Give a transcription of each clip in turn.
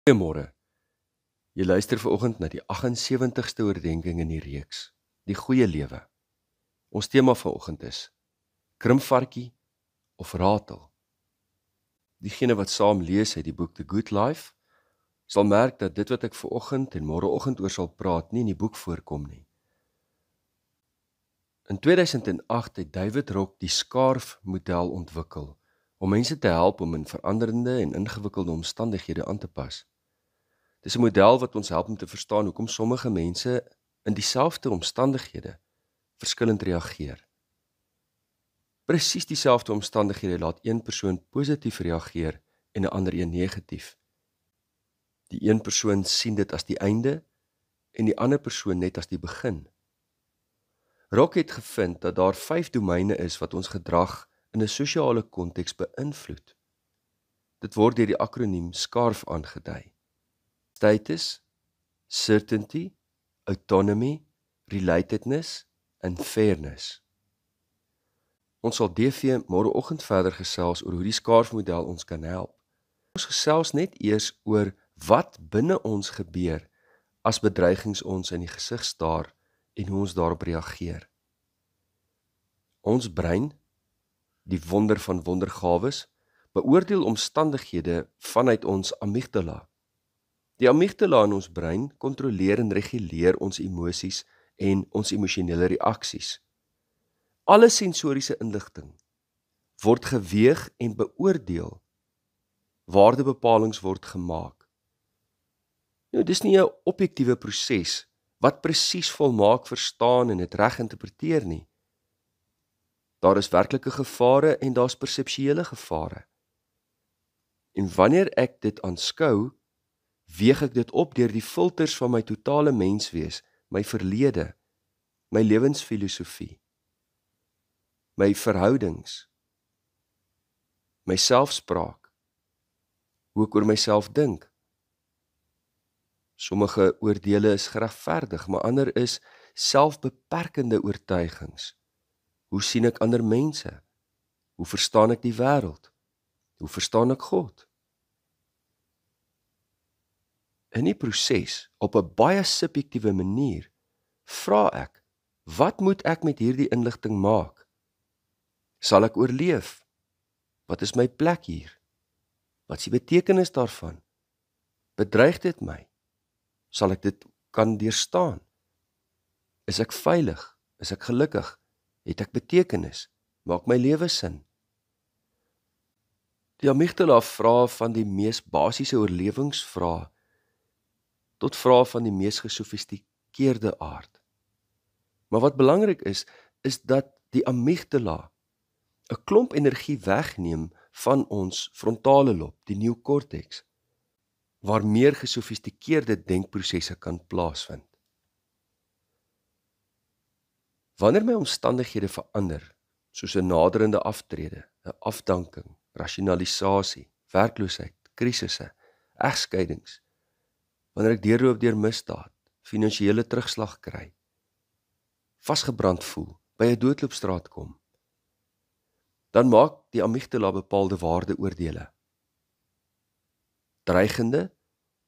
Goeiemôre. Jy luister vanoggend na die 78ste oordenking in die reeks, Die Goeie Lewe. Ons tema vanoggend is Krimvarkie of Ratel. Diegene wat saam lees uit die boek The Good Life, sal merk dat dit wat ek vanoggend en môreoggend oor sal praat, nie in die boek voorkom nie. In 2008 het David Rock die SCARF-model ontwikkel om mense te help om in veranderende en ingewikkelde omstandighede aan te pas. Dis 'n model wat ons help om te verstaan hoekom sommige mense in dieselfde omstandighede verskillend reageer. Presies dieselfde omstandighede laat een persoon positief reageer en 'n ander een negatief. Die een persoon sien dit as die einde en die ander persoon net as die begin. Rock het gevind dat daar 5 domeine is wat ons gedrag in 'n sosiale konteks beïnvloed. Dit word deur die akroniem SCARF aangedui. Status, certainty, autonomy, relatedness en fairness. Ons sal DV môreoggend verder gesels oor hoe die SCARF-model ons kan help. Ons gesels net eers oor wat binne ons gebeur as bedreigings ons in die gesig staar en hoe ons daarop reageer. Ons brein, die wonder van wondergawes, beoordeel omstandighede vanuit ons amygdala. Die amygdala in ons brein kontroleer en reguleer ons emosies en ons emosionele reaksies. Alle sensoriese inligting word geweeg en beoordeel. Waardebepalings word gemaak. Nou, dis nie 'n objektiewe proses wat presies volmaak verstaan en dit reg interpreteer nie. Daar is werklike gevare en daar's perseptuele gevare. En wanneer ek dit aanskou, weeg ek dit op deur die filters van my totale menswees, my verlede, my lewensfilosofie, my verhoudings, my selfspraak, hoe ek oor myself dink. Sommige oordeele is geregverdig, maar ander is selfbeperkende oortuigings. Hoe sien ek ander mense? Hoe verstaan ek die wêreld? Hoe verstaan ek God? In die proses, op 'n baie subjektiewe manier, vra ek, wat moet ek met hierdie inligting maak? Sal ek oorleef? Wat is my plek hier? Wat is die betekenis daarvan? Bedreig dit my? Sal ek dit kan deurstaan? Is ek veilig? Is ek gelukkig? Het ek betekenis? Maak my lewe sin? Die amygdala vra van die mees basiese oorlewingsvrae tot vrae van die mees gesofistikeerde aard. Maar wat belangrik is dat die amygdala 'n klomp energie wegneem van ons frontale lob, die neokorteks, waar meer gesofistikeerde denkprosesse kan plaasvind. Wanneer my omstandighede verander, soos 'n naderende aftrede, 'n afdanking, rasionalisasie, werkloosheid, krisisse, egskeidings, wanneer ek deurloop deur misdaad, finansiële terugslag kry, vasgebrand voel, by 'n doodloopstraat kom, dan maak die amygdala bepaalde waardeoordele. Dreigende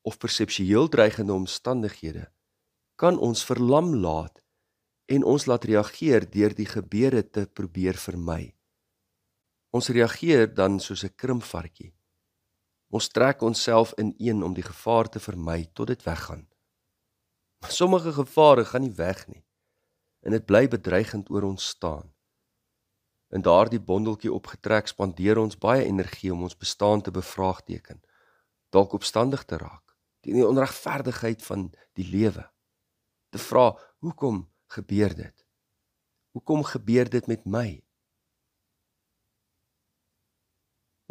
of perseptueel dreigende omstandighede kan ons verlam laat en ons laat reageer deur die gebeure te probeer vermy. Ons reageer dan soos 'n krimvarkie. Ons trek onsself ineen om die gevaar te vermy tot dit weggaan. Maar sommige gevare gaan nie weg nie en dit bly bedreigend oor ons staan. In daardie bondeltjie opgetrek spandeer ons baie energie om ons bestaan te bevraagteken, dalk opstandig te raak, teen die onregverdigheid van die lewe. Te vra, hoekom gebeur dit? Hoekom gebeur dit met my?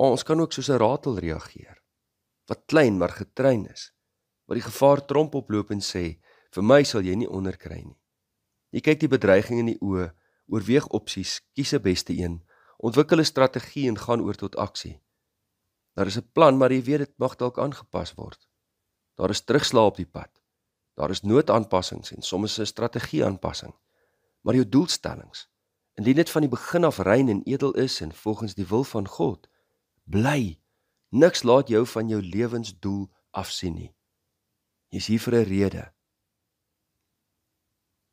Maar ons kan ook soos 'n ratel reageer, wat klein maar getrein is, wat die gevaar tromp oploop en sê, vir my sal jy nie onderkry nie. Jy kyk die bedreiging in die oë, oorweeg opsies, kies 'n beste een, ontwikkel 'n strategie en gaan oor tot aksie. Daar is 'n plan, maar jy weet dit mag dalk aangepas word. Daar is terugslag op die pad. Daar is noodaanpassings en soms 'n strategieaanpassing. Maar jou doelstellings, indien dit van die begin af rein en edel is en volgens die wil van God, bly. Niks laat jou van jou lewensdoel afsien nie. Jy's hier vir 'n rede.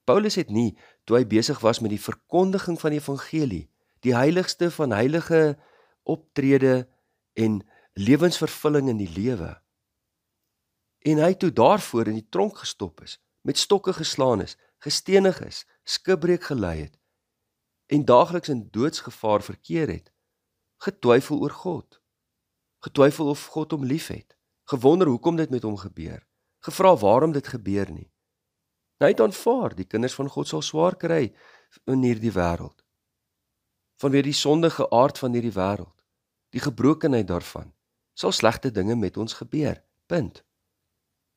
Paulus het nie, toe hy besig was met die verkondiging van die evangelie, die heiligste van heilige optrede en lewensvervulling in die lewe, en hy toe daarvoor in die tronk gestop is, met stokke geslaan is, gestenig is, skipbreek gelei het, en daagliks in doodsgevaar verkeer het, getwyfel oor God, getwyfel of God hom liefhet, gewonder hoekom dit met hom gebeur, gevra waarom dit gebeur nie. Hy het aanvaar, die kinders van God sal swaar kry in hierdie wêreld, vanweer die sondige aard van hierdie wêreld, die gebrokenheid daarvan, sal slegte dinge met ons gebeur, punt.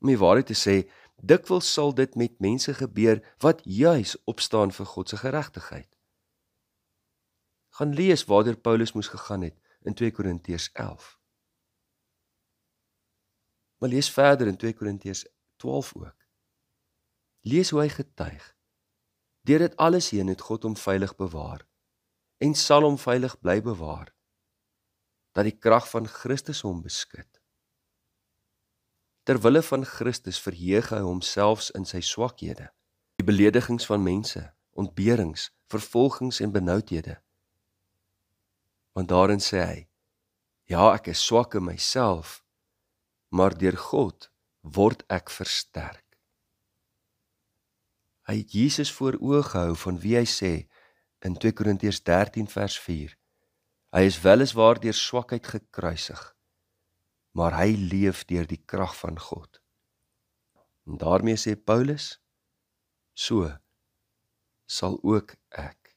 Om die waarheid te sê, dikwels sal dit met mense gebeur wat juis opstaan vir God se geregtigheid. Gaan lees waardeur Paulus moes gegaan het in 2 Korintiërs 11. Maar lees verder in 2 Korintiërs 12 ook. Lees hoe hy getuig. Deur dit alles heen het God hom veilig bewaar en sal hom veilig bly bewaar, dat die krag van Christus hom beskud. Terwille van Christus verheug hy homself in sy swakhede, die beledigings van mense, ontberings, vervolgings en benoudhede. Want daarin sê hy, ja, ek is swak in myself, maar deur God word ek versterk. Hy het Jesus voor oë gehou van wie hy sê in 2 Korintiërs 13 vers 4, hy is weliswaar deur swakheid gekruisig, maar hy leef deur die krag van God. En daarmee sê Paulus, so sal ook ek.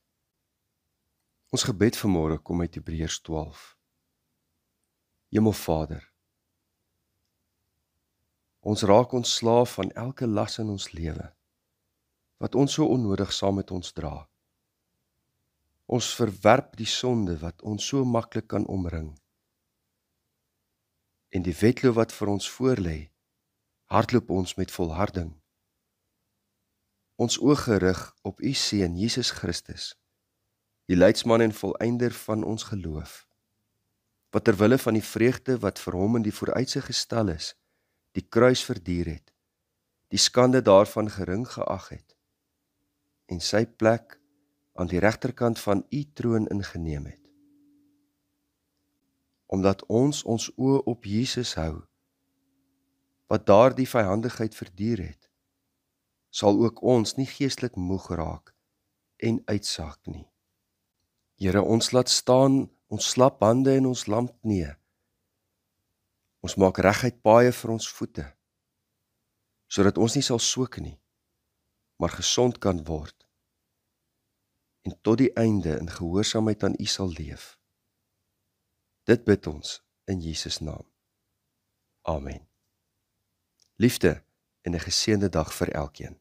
Ons gebed vanmôre kom uit Hebreërs 12. Hemelvader, ons raak ontslaaf van elke las in ons lewe, wat ons so onnodig saam met ons dra. Ons verwerp die sonde wat ons so maklik kan omring. En die wedloop wat vir ons voorlê, hardloop ons met volharding. Ons oog gerig op u Seun Jesus Christus, die leidsman en volëinder van ons geloof, wat terwille van die vreugde wat vir hom in die vooruitsig gestel is, die kruis verduur het, die skande daarvan gering geag het, en sy plek aan die regterkant van u troon ingeneem het. Omdat ons oë op Jesus hou, wat daardie vyhandigheid verduur het, sal ook ons nie geestelik moeg raak en uitsaak nie. Here, ons laat staan, ons slap hande en ons lam knieë. Ons maak reguit paaie vir ons voete, sodat ons nie sal soek nie, maar gesond kan word, en tot die einde in gehoorsaamheid aan u sal leef. Dit bid ons in Jesus naam. Amen. Liefde en 'n geseënde dag vir elkeen.